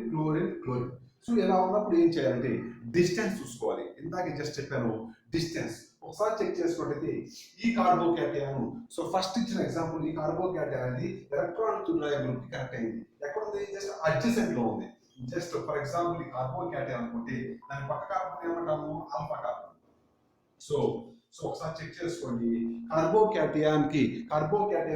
సో ఇలా ఉన్నప్పుడు ఏం చేయాలంటే డిస్టెన్స్ చూసుకోవాలి. ఇందాక జస్ట్ చెప్పాను డిస్టెన్స్. ఒకసారి చెక్ చేసుకుంటే ఈ కార్బోకేటయాన్ సో ఫస్ట్ ఇచ్చిన ఎగ్జాంపుల్ ఈ కార్బోకేటయాన్ అనేది ఎలక్ట్రాన్ విత్డ్రాయింగ్ గ్రూప్ కి కనెక్ట్ అయింది. ఎక్కడ ఉంది? జస్ట్ అడ్జసెంట్ లో ఉంది. జస్ట్ ఫర్ ఎగ్జాంపుల్ ఈ కార్బోకేటయాన్ అనుకుంటే దాని పక్క కార్బన్ ఏమంటాము? Alpha carbon. సో ఒకసారి చెక్ చేసుకోండి. కార్బోకేటయాన్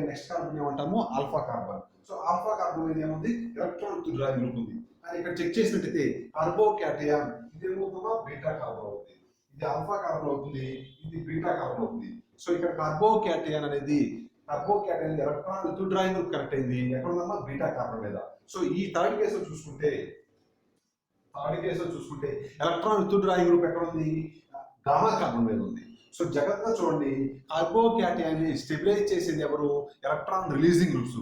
నెక్స్ట్ కార్బన్ ఏమంటాము? Alpha carbon. So alpha carbon అనేది ఏముంది? ఎలక్ట్రాన్ విత్డ్రాయింగ్ గ్రూప్ ఉంది. కానీ ఇక్కడ చెక్ చేసినట్టయితే కార్బోకేటయాన్ ఇది ఏమవుతుందా? బీటా కార్బన్ అవుతుంది. ఇది ఆల్ఫా కార్బన్ అవుతుంది, ఇది బీటా కార్బన్ అవుతుంది. సో ఇక్కడ కార్బోకేటయాన్ అనేది ఎలక్ట్రాన్ విత్డ్రాయింగ్ గ్రూప్ కనెక్ట్ అయింది. ఎక్కడ ఉందమ్మా? బీటా కార్బన్ మీద. సో ఈ థర్డ్ కేసులో చూసుకుంటే ఎలక్ట్రాన్ విత్డ్రాయింగ్ గ్రూప్ ఎక్కడ ఉంది? గామా కార్బన్ మీద ఉంది. సో జాగ్రత్తగా చూడండి, కార్బోకేటయాన్ ని స్టెబిలైజ్ చేసేది ఎవరు? Electron releasing groups.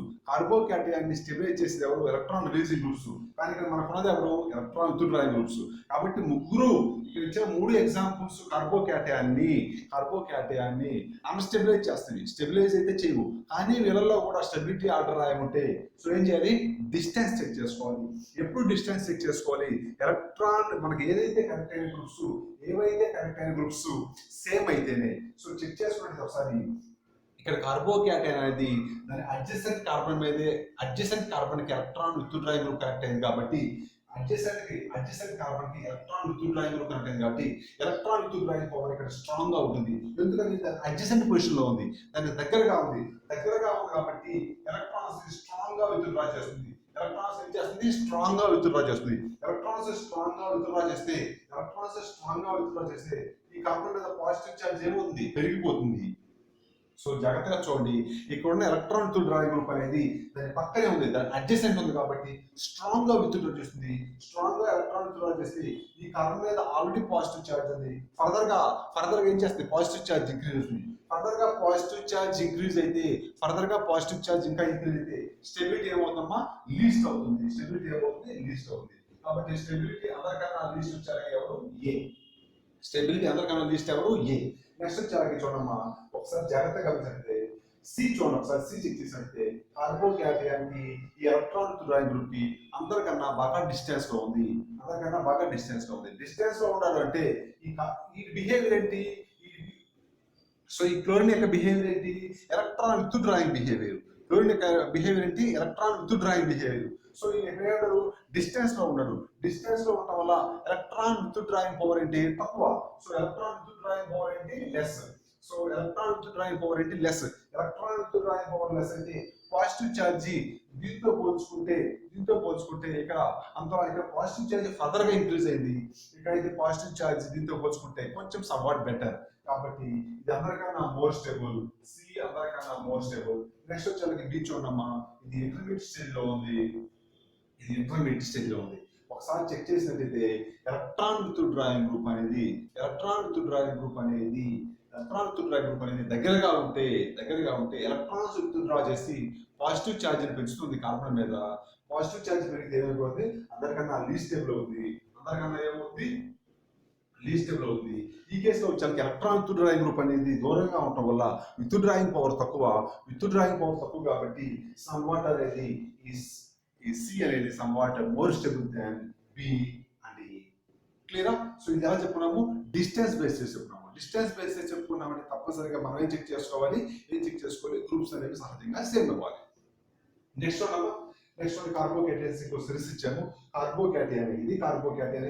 కానీ ఇక్కడ మనకున్నది ఎవరు? Electron withdrawing groups. కాబట్టి ముగ్గురు ఇక్కడ ఇచ్చిన 3 ఎగ్జాంపుల్స్ కార్బోకేటయాన్ ని అన్స్టెబిలైజ్ చేస్తుంది. స్టెబిలైజ్ అయితే చేయవు, కానీ వీళ్ళల్లో కూడా స్టెబిలిటీ ఆర్డర్ రాయమంటే సో ఏం చేయాలి? డిస్టెన్స్ చెక్ చేసుకోవాలి. ఎప్పుడు డిస్టెన్స్ చెక్ చేసుకోవాలి? ఎలక్ట్రాన్ మనకి ఏవైతే కనెక్ట్ అయిన గ్రూప్స్ సేమ్ అయితేనే. సో చెక్ చేసుకున్నది ఒకసారి ఇక్కడ కార్బోకేటయాన్ అనేది దాని అడ్జసెంట్ కార్బన్ కి ఎలక్ట్రాన్ విత్డ్రాయింగ్ గ్రూప్ కనెక్ట్ అయింది కాబట్టి అడ్జసెంట్ కార్బన్ కి ఎలక్ట్రాన్ విత్డ్రాయింగ్ గ్రూప్ కనెక్ట్ అయింది కాబట్టి ఎలక్ట్రాన్ విత్డ్రాయింగ్ పవర్ ఇక్కడ స్ట్రాంగ్ గా ఉంటుంది. ఎందుకంటే దాని అడ్జసెంట్ పొజిషన్ లో ఉంది, దానికి దగ్గరగా ఉంది కాబట్టి ఎలక్ట్రాన్స్ స్ట్రాంగ్ గా విత్డ్రా చేస్తుంది. స్ట్రాంగ్ గా విత్డ్రా చేస్తే ఈ కార్బన్ మీద పాజిటివ్ ఛార్జ్ ఏముంది? పెరిగిపోతుంది. సో జాగ్రత్తగా చూడండి, ఇక్కడ ఉన్న ఎలక్ట్రాన్ విత్డ్రాయింగ్ గ్రూప్ అనేది దాని పక్కనే ఉంది, దాని అడ్జసెంట్ ఉంది కాబట్టి స్ట్రాంగ్ గా విత్డ్రా చేస్తుంది. స్ట్రాంగ్ గా ఎలక్ట్రాన్ విత్డ్రా చేస్తే ఈ కార్బన్ మీద ఆల్రెడీ పాజిటివ్ ఛార్జ్ ఉంది. ఫర్దర్ గా ఏం చేస్తుంది? పాజిటివ్ ఛార్జ్ ఇంక్రీజ్ అవుతుంది. ఫర్దర్ గా పాజిటివ్ ఛార్జ్ ఇంకా ఇంక్రీజ్ అయితే స్టెబిలిటీ ఏమవుతుందమ్మా? లీస్ట్ అవుతుంది. కాబట్టి స్టెబిలిటీ అందరికన్నా లీస్ట్ వచ్చారు ఎవరు? ఏ. నెక్స్ట్ వచ్చారు చూడమ్మా, ఒకసారి జాగ్రత్తగా గమనించండి. సి చూడండి, ఒకసారి సి చెక్ చేసినట్టే కార్బోకేటయాన్ కి ఈ ఎలక్ట్రాన్ విత్డ్రాయింగ్ గ్రూప్ కి అందరికన్నా బాగా డిస్టెన్స్ లో ఉంది. డిస్టెన్స్ లో ఉండాలంటే ఈ బిహేవియర్ ఏంటి? సో ఈ క్లోరిన్ యొక్క బిహేవియర్ ఏంటి? Electron withdrawing behaviour. సో ఈ బిహేవియర్ డిస్టెన్స్ లో ఉండడం వల్ల ఎలక్ట్రాన్ విత్డ్రాయింగ్ పవర్ ఏంటి? తక్కువ. సో ఎలక్ట్రాన్ విత్డ్రాయింగ్ పవర్ ఏంటి? Less. So electron withdrawing power ఏంటి less. Electron withdrawing power less అయితే పాజిటివ్ ఛార్జీ దీంతో పోల్చుకుంటే ఇక్కడ అంతలా ఇక్కడ పాజిటివ్ ఛార్జ్ ఫర్దర్ గా ఇంక్రీజ్ అయింది. ఇక్కడైతే పాజిటివ్ ఛార్జ్ దీంతో పోల్చుకుంటే కొంచెం సమ్వాట్ బెటర్. కాబట్టి ఇది అందరికన్నా మోర్ స్టేబుల్. సి అందరికన్నా మోర్ స్టేబుల్. నెక్స్ట్ వచ్చేసరికి బి చూడమ్మా, ఇది ఇంటర్మీడియట్ స్టేజ్ లో ఉంది. ఒకసారి చెక్ చేసినట్లయితే ఎలక్ట్రాన్ విత్డ్రాయింగ్ గ్రూప్ అనేది దగ్గరగా ఉంటే ఎలక్ట్రాన్స్ విత్డ్రా చేసి పాజిటివ్ ఛార్జ్ పెంచుతుంది కార్బన్ మీద. పాజిటివ్ ఛార్జ్ పెరిగితే ఏమైపోతుంది, అందరికన్నా లీస్ట్ స్టేబుల్ అవుతుంది. ఈ కేసులో వచ్చాక ఎలక్ట్రాన్ విత్డ్రాయింగ్ గ్రూప్ అనేది దూరంగా ఉండటం వల్ల విత్డ్రాయింగ్ పవర్ తక్కువ కాబట్టి సమ్వాట్ అనేది ఈ సి అనేది somewhat more stable than B and E. క్లియరా? సో ఇది ఎలా చెప్పుకున్నాము, డిస్టెన్స్ బేస్ చేసి చెప్పుకున్నామంటే తప్పనిసరిగా మనం ఏం చెక్ చేసుకోవాలి, గ్రూప్స్ అనేవి సహజంగా సేమ్ అవ్వాలి. నెక్స్ట్ వన్ కార్బోకేటైన్స్ ఇంకో సిరీస్ ఇచ్చాము. కార్బోకేటైన్ ఇది కార్బోకేటైన్.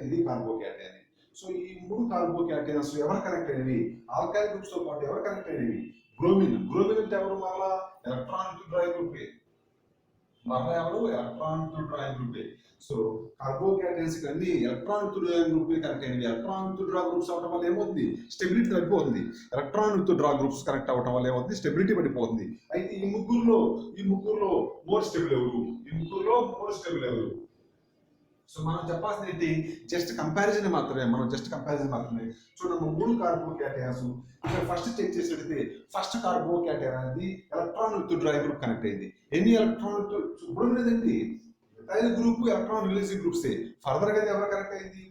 సో ఈ మూడు కార్బోకేటైన్స్ ఎవరు కనెక్ట్ అయినవి, ఆల్కైల్ గ్రూప్స్ తో పాటు ఎవరు కనెక్ట్ అయినవి, బ్రోమిన్ అంటే ఎవరు, మరలా ఎలక్ట్రాన్ విత్డ్రాయింగ్ గ్రూపే. సో కార్బోకేటైన్స్ అన్ని ఎలక్ట్రాన్ విత్డ్రాయింగ్ గ్రూప్ కనెక్ట్ అయినవి. ఎలక్ట్రాన్ విత్డ్రా గ్రూప్స్ అవడం వల్ల ఏమవుతుంది, స్టెబిలిటీ తగ్గిపోతుంది. ఎలక్ట్రాన్ విత్డ్రా గ్రూప్స్ కనెక్ట్ అవడం వల్ల ఏమవుతుంది, స్టెబిలిటీ పడిపోతుంది. అయితే ఈ ముగ్గురులో మోర్ స్టేబుల్ ఎవరు? సో మనం చెప్పాల్సింది ఏంటి, జస్ట్ కంపారిజన్ మాత్రమే. చూడండి, మూడు కార్బోకేటైన్స్ ఇక్కడ ఫస్ట్ చెక్ చేసినట్లయితే ఫస్ట్ కార్బోకేటైన్ అనేది ఎలక్ట్రాన్ విత్డ్రాయింగ్ గ్రూప్ కనెక్ట్ అయింది. ఎన్ని electron bromine group electron releasing groups. Further గా ఎవరు కనెక్ట్ అయింది,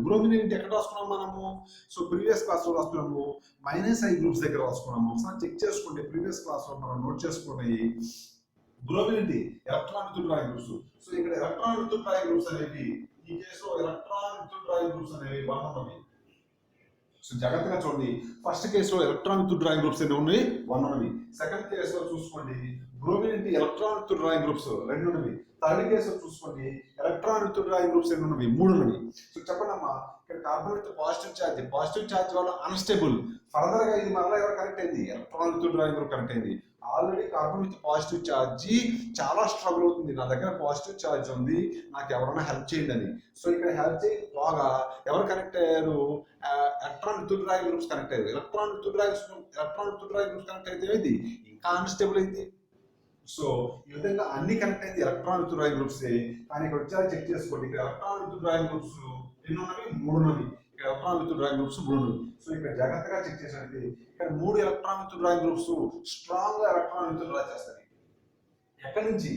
బ్రోమిన్ ఏంటి ఎక్కడ రాసుకున్నాం మనము, సో ప్రీవియస్ క్లాస్ లో రాసుకున్నాము -I గ్రూప్స్ దగ్గర రాసుకున్నాము. ఒకసారి చెక్ చేసుకోండి, ప్రీవియస్ క్లాస్ లో మనం నోట్ చేసుకోండి. బ్రోమిన్ ఏంటి ఎలక్ట్రాన్ విత్డ్రాయింగ్ గ్రూప్స్. సో ఇక్కడ ఎలక్ట్రాన్ విత్డ్రాయింగ్ గ్రూప్స్ అనేవి ఈ కేసులో సో జాగ్రత్తగా చూడండి, ఫస్ట్ కేసులో ఎలక్ట్రాన్ విత్డ్రాయింగ్ గ్రూప్స్ ఎన్ని ఉన్నాయి, 1 ఉన్నవి. సెకండ్ కేసులో చూసుకోండి బ్రోమిన్ ఏంటి ఎలక్ట్రాన్ విత్డ్రాయింగ్ గ్రూప్స్ 2 ఉన్నవి. థర్డ్ కేసులో చూసుకోండి ఎలక్ట్రాన్ విత్డ్రాయింగ్ గ్రూప్స్ ఎన్ని ఉన్నవి, 3 ఉన్నవి. సో చెప్పండి అమ్మా, ఇక్కడ కార్బన్ విత్ పాజిటివ్ ఛార్జ్ వల్ల అన్స్టేబుల్. ఫర్దర్ గా ఇది మళ్ళీ ఎవరు కనెక్ట్ అయింది, ఎలక్ట్రాన్ విత్డ్రాయింగ్ గ్రూప్ కనెక్ట్ అయింది. Already carbon with positive charge చాలా స్ట్రగుల్ అవుతుంది, నా దగ్గర పాజిటివ్ ఛార్జ్ ఉంది, నాకు ఎవరైనా హెల్ప్ చేయండి అని. సో ఇక్కడ హెల్ప్ చేయి బాగా ఎవరు కనెక్ట్ అయ్యారు, ఎలక్ట్రాన్ విత్డ్రాయింగ్ గ్రూప్స్ కనెక్ట్ అయ్యారు. ఎలక్ట్రాన్ విత్డ్రాయింగ్ గ్రూప్స్ కనెక్ట్ అయితే ఏది ఇంకా అన్స్టేబుల్ అయింది. సో ఈ విధంగా అన్ని కనెక్ట్ అయింది ఎలక్ట్రాన్ విత్డ్రాయింగ్ గ్రూప్స్. కానీ ఇక్కడ వచ్చారు చెక్ చేసుకోండి, ఇక్కడ ఎలక్ట్రాన్ విత్డ్రాయింగ్ గ్రూప్స్ ఎన్ని ఉన్నవి, 3 ఉన్నవి. ఇక్కడ ఎలక్ట్రాన్ విత్డ్రాయింగ్ గ్రూప్స్ 3 ఉన్నవి. సో ఇక్కడ జాగ్రత్తగా చెక్ చేసినట్టు ఇక్కడ 3 ఎలక్ట్రాన్ విత్డ్రాయింగ్ గ్రూప్స్ స్ట్రాంగ్ గా ఎలక్ట్రాన్ విత్డ్రా చేస్తాయి. ఎక్కడి నుంచి,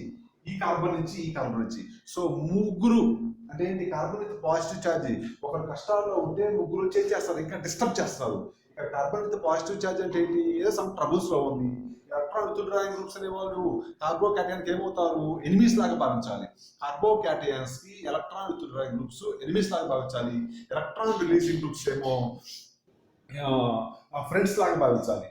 ఈ కార్బన్ నుంచి. సో ముగ్గురు అంటే ఏంటి, కార్బన్ విత్ పాజిటివ్ ఛార్జ్ ఒకరు కష్టాల్లో ఉంటే ముగ్గురు చేస్తారు, ఇంకా డిస్టర్బ్ చేస్తారు. ఇక్కడ కార్బన్ విత్ పాజిటివ్ ఛార్జ్ అంటే ఏంటి, ఏదో సమ్ ట్రబుల్స్ లో ఉంది. ఎలక్ట్రాన్ విత్డ్రాయింగ్ గ్రూప్స్ అనే వాళ్ళు కార్బోకేటైన్ కి ఏమవుతారు, ఎనిమీస్ లాగా భావించాలి. కార్బోకేటైన్స్ కి ఎలక్ట్రాన్ విత్డ్రాయింగ్ గ్రూప్స్ ఎనిమీస్ లాగా భావించాలి. ఎలక్ట్రాన్ రిలీజింగ్ గ్రూప్స్ ఏమో ఫ్రెండ్స్ లాగా భావించాలి.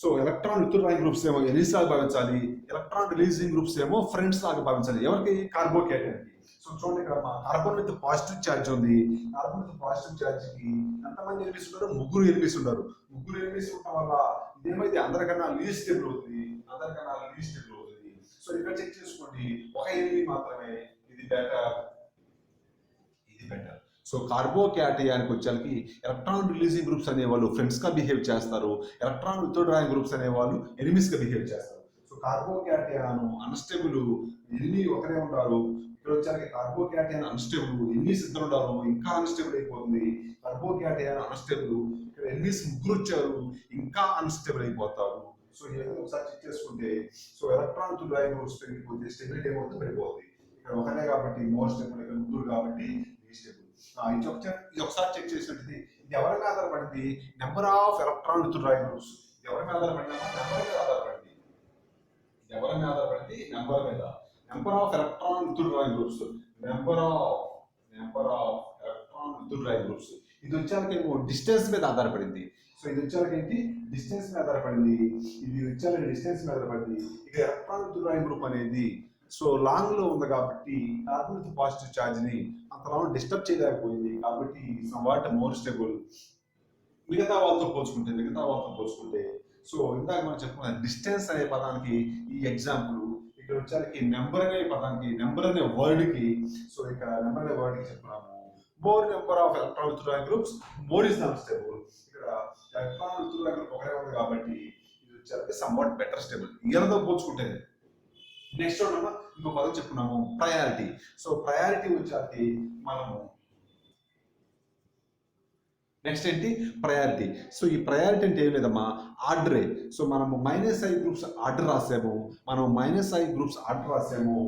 సో ఎలక్ట్రాన్ విత్డ్రాయింగ్ గ్రూప్స్ ఏమో ఎనిమీస్ లాగా భావించాలి, ఎలక్ట్రాన్ రిలీజింగ్ గ్రూప్స్ ఏమో ఫ్రెండ్స్ లాగా భావించాలి. ఎవరికి, కార్బోకేటైన్ కి. సో చూడండి, ఇక్కడ మా కార్బన్ విత్ పాజిటివ్ ఛార్జ్ ఉంది. కార్బన్ విత్ పాజిటివ్ ఛార్జ్ కి ఎంతమంది ఎనిమిస్ ఉన్నారు, 3 ఎనిమిస్ ఉన్నారు. 3 ఎనిమిస్ ఉండటం వల్ల ఇదేమైతే అందరికన్నా లీస్ట్ స్టేబుల్ అవుతుంది. సో ఇక్కడ చెక్ చేసుకోండి, ఒక ఎనిమి మాత్రమే, ఇది బెటర్. సో కార్బోకేటయానికి వచ్చేసరికి ఎలక్ట్రాన్ రిలీజింగ్ గ్రూప్స్ అనేవాళ్ళు ఫ్రెండ్స్ గా బిహేవ్ చేస్తారు, ఎలక్ట్రాన్ విత్డ్రాయింగ్ గ్రూప్స్ అనేవాళ్ళు ఎనిమిస్ గా బిహేవ్ చేస్తారు. సో కార్బోకేటయాన్ అన్స్టేబుల్, ఎనిమి ఒకరే ఉంటారు. ఇక్కడ వచ్చేసరికి కార్బోకేటయాన్ అన్స్టేబుల్, ఎనిమిస్ 2 ఉంటారు, ఇంకా అన్స్టేబుల్ అయిపోతుంది. కార్బోకేటయాన్ అన్స్టేబుల్, ఇక్కడ ఎనిమిస్ 3 వచ్చారు, ఇంకా అన్స్టేబుల్ అయిపోతారు. సో ఈ విధంగా ఒకసారి చెక్ చేసుకుంటే, సో ఎలక్ట్రాన్ విత్డ్రాయింగ్ గ్రూప్స్ పెరిగిపోతే స్టెబిలిటీ ఏమవుతుంది, పడిపోతుంది. ఇక్కడ ఒకనే కాబట్టి మోర్ స్టేబుల్, ఇక్కడ 3 కాబట్టి స్టేబుల్. ఇది ఒకసారి చెక్ చేసినట్టు ఇది ఎవరి మీద ఆధారపడింది, number of electron withdrawing groups. ఎవరి మీద ఆధారపడింది, number of electron withdrawing groups. Number of electron withdrawing groups. ఇది వచ్చేసరికేమో డిస్టెన్స్ మీద ఆధారపడింది. సో ఇది వచ్చేసరికి ఏంటి, డిస్టెన్స్ మీద ఆధారపడింది. ఇక ఎలక్ట్రాన్ విత్డ్రాయింగ్ గ్రూప్ అనేది సో లాంగ్ లో ఉంది కాబట్టి కార్బన్ విత్ పాజిటివ్ ఛార్జ్ ని అంత లాంగ్ డిస్టర్బ్ చేయలేకపోయింది, కాబట్టి సమ్వాట్ మోర్ స్టేబుల్. మిగతా వాళ్ళతో పోల్చుకుంటే సో ఇందాక మనం చెప్పుకున్న డిస్టెన్స్ అనే పదానికి ఈ ఎగ్జాంపుల్, ఇక్కడ వచ్చేసరికి నెంబర్ అనే పదానికి, నెంబర్ అనే వర్డ్కి, సో ఇక్కడ నెంబర్ అనే వర్డ్కి చెప్పుకున్నాము more number of electron withdrawing groups more is unstable. ఇక్కడ ఎలక్ట్రాన్ విత్డ్రాయింగ్ గ్రూప్ ఒకటే ఉంది కాబట్టి ఇది వచ్చేసరికి సమ్వాట్ బెటర్ స్టేబుల్ ఈయనతో పోల్చుకుంటే. నెక్స్ట్ ఇంకో పదం చెప్పుకున్నాము ప్రయారిటీ. సో ప్రయారిటీ వచ్చేసరికి మనము నెక్స్ట్ ఏంటి ప్రయారిటీ. సో ఈ ప్రయారిటీ అంటే ఏం లేదమ్మా ఆర్డరే. సో మనము -i గ్రూప్స్ ఆర్డర్ రాసాము, మనం -i గ్రూప్స్ ఆర్డర్ రాసాము,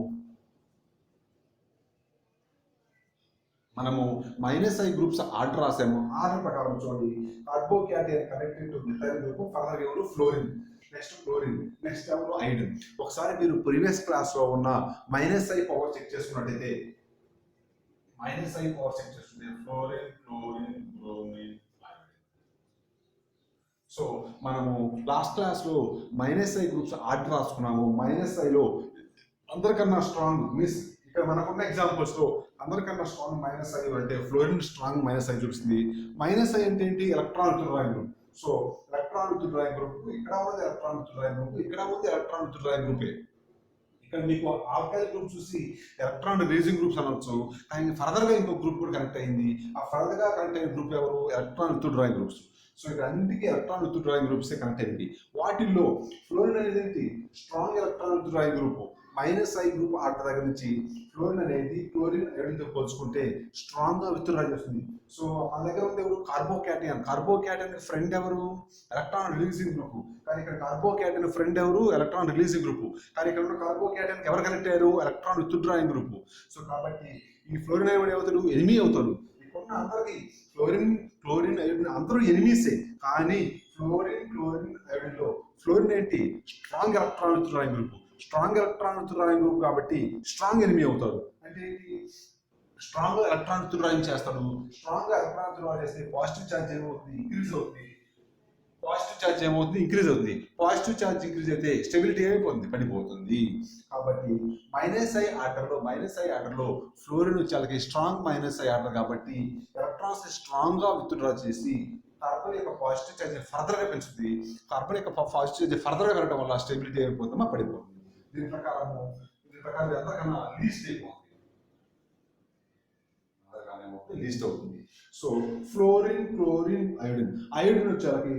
మనము -i గ్రూప్స్ ఆర్డర్ రాసాము. ఆర్డర్ ప్రకారం చూడండి carbocation connected to methyl group, further ఎవరు ఫ్లోరిన్, నెక్స్ట్ క్లోరిన్, నెక్స్ట్ ఎవరు ఐరన్. ఒకసారి మీరు ప్రీవియస్ క్లాస్ లో ఉన్న -i పవర్ చెక్ చేసుకున్నట్టయితే -i పవర్ చెక్ చేస్తుంది fluorine, chlorine, bromine, iron. So మనము లాస్ట్ క్లాస్ లో -i గ్రూప్స్ ఆర్డర్ రాసుకున్నాము. -i లో అందరికన్నా స్ట్రాంగ్ మీన్స్ ఇక్కడ మనకున్న ఎగ్జాంపుల్స్ లో అందరికన్నా స్ట్రాంగ్ -i అంటే ఫ్లోరిన్ స్ట్రాంగ్ -i చూపిస్తుంది. -i అంటే ఏంటి electron withdrawing group. So electron withdrawing group ఇక్కడ ఉంది, ఎలక్ట్రాన్ విత్డ్రాయింగ్ గ్రూప్ ఇక్కడ ఉంది, ఎలక్ట్రాన్ విత్డ్రాయింగ్ గ్రూపే. ఇక్కడ మీకు ఆల్కైల్ గ్రూప్ చూసి ఎలక్ట్రాన్ రిలీజింగ్ గ్రూప్స్ అనొచ్చు, కానీ ఫర్దర్ గా ఇంకో గ్రూప్ కూడా కనెక్ట్ అయింది. ఆ ఫర్దర్ గా కనెక్ట్ అయిన గ్రూప్ ఎవరు ఎలక్ట్రాన్ విత్డ్రాయింగ్ గ్రూప్స్. సో ఇక్కడ అన్నిటికీ ఎలక్ట్రాన్ విత్డ్రాయింగ్ గ్రూప్స్ కనెక్ట్ అయింది. వాటిల్లో ఫ్లోరిన్ అనేది ఏంటి strong electron withdrawing group. -i group order దగ్గర నుంచి ఫ్లోరిన్ అనేది క్లోరిన్ ఐరన్తో పోల్చుకుంటే స్ట్రాంగ్ గా విత్డ్రా చేస్తుంది. సో మన దగ్గర ఉంది ఎవరు కార్బోక్యాటైన్. కార్బోక్యాటైన్ ఫ్రెండ్ ఎవరు ఎలక్ట్రాన్ రిలీజింగ్ గ్రూప్, కానీ ఇక్కడ కార్బోక్యాటైన్ ఫ్రెండ్ ఎవరు ఎలక్ట్రాన్ రిలీజింగ్ గ్రూప్, కానీ ఇక్కడ ఉన్న కార్బోక్యాటైన్ ఎవరు కనెక్ట్ అయ్యారు ఎలక్ట్రాన్ విత్డ్రాయింగ్ గ్రూప్. సో కాబట్టి ఈ ఫ్లోరిన్ ఐరన్ ఏమవుతాడు ఎనిమీ అవుతాడు. ఇక్కడ అందరికి ఫ్లోరిన్, క్లోరిన్, ఐరన్ అందరూ ఎనిమీసే, కానీ ఫ్లోరిన్, క్లోరిన్, ఐరన్ లో ఫ్లోరిన్ ఏంటి strong electron withdrawing group. Strong electron withdrawing group కాబట్టి స్ట్రాంగ్ ఎనిమీ అవుతాడు. అంటే ఏంటి స్ట్రాంగ్ గా ఎలక్ట్రాన్ విత్డ్రాయింగ్ చేస్తాడు. స్ట్రాంగ్ గా ఎలక్ట్రాన్ విత్డ్రా చేస్తే పాజిటివ్ ఛార్జ్ ఏమవుతుంది ఇంక్రీజ్ అవుతుంది, పాజిటివ్ ఛార్జ్ ఏమవుతుంది ఇంక్రీజ్ అవుతుంది. పాజిటివ్ ఛార్జ్ ఇంక్రీజ్ అయితే స్టెబిలిటీ ఏమైపోతుంది పడిపోతుంది. కాబట్టి -i ఆర్డర్ లో ఫ్లోరిన్ వచ్చేసరికి స్ట్రాంగ్ -i ఆర్డర్ కాబట్టి ఎలక్ట్రాన్స్ స్ట్రాంగ్ గా విత్డ్రా చేసి కార్బన్ యొక్క పాజిటివ్ ఛార్జ్ ఫర్దర్ గా పెంచుతుంది. కార్బన్ యొక్క పాజిటివ్ ఛార్జ్ ఫర్దర్ గా పెరగడం వల్ల స్టెబిలిటీ అయిపోతుందా పడిపోతుంది. దీని ప్రకారం ఎంతకన్నా లీస్ట్ అవుతుంది. సో ఫ్లోరిన్, క్లోరిన్, ఐరన్ వచ్చేసరికి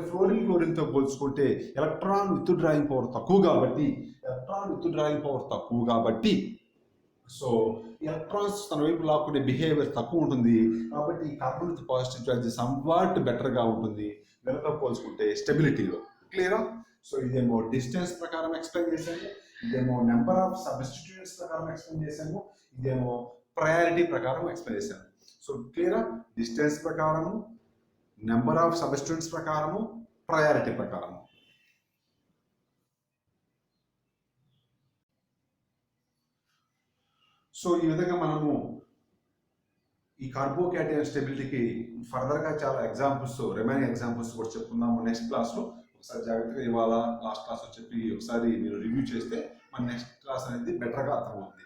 ఫ్లోరిన్, క్లోరిన్ తో పోల్చుకుంటే ఎలక్ట్రాన్ విత్డ్రాయింగ్ పవర్ తక్కువ కాబట్టి సో ఎలక్ట్రాన్స్ తన వైపు లాక్కునే బిహేవియర్ తక్కువ ఉంటుంది. కాబట్టి carbon with positive charge somewhat better గా ఉంటుంది వీళ్ళతో పోల్చుకుంటే స్టెబిలిటీలో. క్లియరా? సో ఇదేమో డిస్టెన్స్ ప్రకారం ఎక్స్ప్లెయిన్ చేశాము, ఇదేమో నెంబర్ ఆఫ్ సబ్స్టిట్యూయెంట్స్ ప్రకారం ఎక్స్ప్లెయిన్ చేశాము, ఇదేమో ప్రయారిటీ ప్రకారం ఎక్స్ప్లెయిన్ చేశాము. సో క్లియరా? డిస్టెన్స్ ప్రకారము, నెంబర్ ఆఫ్ సబ్స్టిట్యూయెంట్స్ ప్రకారము, ప్రయారిటీ ప్రకారము. సో ఈ విధంగా మనము ఈ కార్బోక్యాటైన్ స్టెబిలిటీకి ఫర్దర్ గా చాలా ఎగ్జాంపుల్స్, రిమైనింగ్ ఎగ్జాంపుల్స్ కూడా చెప్పుకుందాము నెక్స్ట్ క్లాస్ లో. ఒకసారి జాగ్రత్తగా ఇవాళ లాస్ట్ క్లాస్ లో చెప్పి ఒకసారి మీరు రివ్యూ చేస్తే మన నెక్స్ట్ క్లాస్ అనేది బెటర్ గా అర్థమవుతుంది.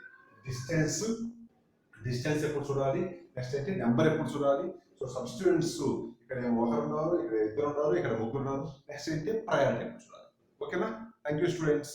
డిస్టెన్స్ ఎప్పుడు చూడాలి, నెక్స్ట్ అయితే నెంబర్ ఎప్పుడు చూడాలి, సో సబ్స్టిట్యూయెంట్స్ ఇక్కడ ఒకరు ఉన్నారు, ఇక్కడ ఇద్దరు ఉన్నారు, ఇక్కడ ముగ్గురు ఉన్నారు, నెక్స్ట్ ఏంటి ప్రయారిటీ ఎప్పుడు చూడాలి. ఓకేనా? Thank you students.